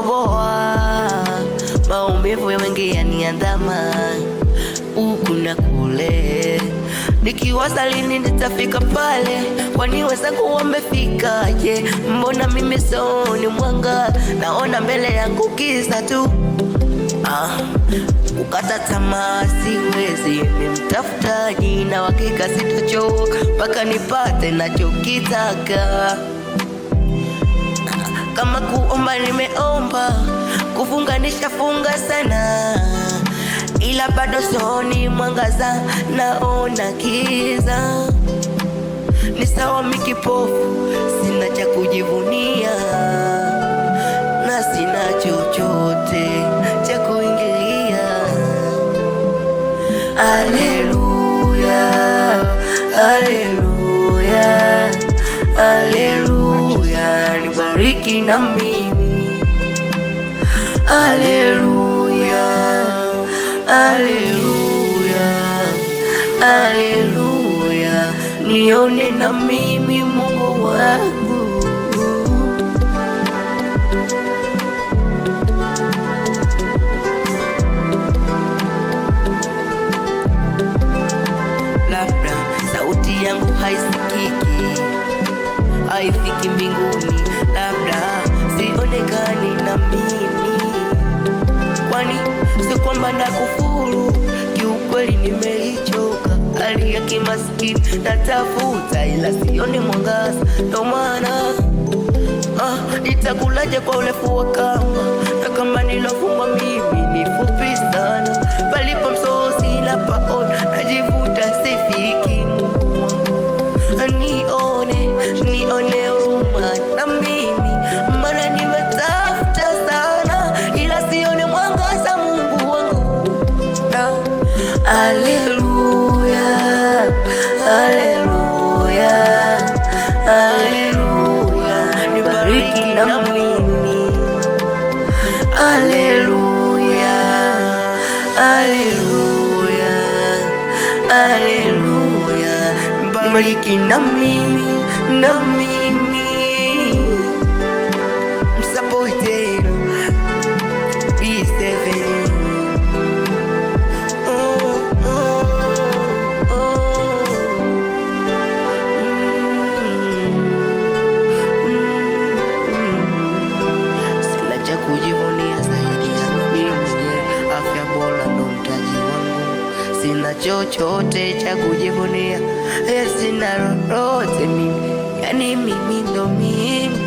kutoboa, maumivu ya mengi yaniandama huku na kule, nikiwaza lini nitafika pale, kwani wenzangu wamefikaje? Mbona mimi sioni mwanga, naona mbele yangu giza tu. Kukata tamaa siwezi, ni mtafutaji na hakika sitachoka mpaka nipate nachokitaka. Kama kuomba nimeomba, kufunga nishafunga sana, ila bado sioni mwangaza, naona giza. Ni sawa mimi kipofu, sina cha kujivunia na sina chochote cha kuingilia. Haleluya, haleluya, haleluya, nibariki na mimi. Haleluya, haleluya, haleluya, nione na mimi Mungu wangu. Labda sauti yangu haisikiki, haifiki mbinguni, labda sionekani na mimi, kwani si kwamba nakufuru, kiukweli nimeichoka hali ya kimaskini, natafuta ila sioni mwangaza, ndo maana nitakulaje kwa urefu wa kamba, na kama nilofungwa mimi ni fupi sana, palipo msosi na paona, najivuta sifiki. Nione huruma na mimi, maana nimetafuta sana ila sione mwangaza, Mungu wangu. Haleluya, haleluya, haleluya, nibariki na mimi. Haleluya, haleluya, haleluya, nibariki na mimi, na mimi. Msapotero B7. Sina cha kujivunia zaidi ya mimi mwenyewe, afya bora ndo mtaji wangu, sina chochote cha kujivunia, sina lolote mimi, yani mimi ndo mimi.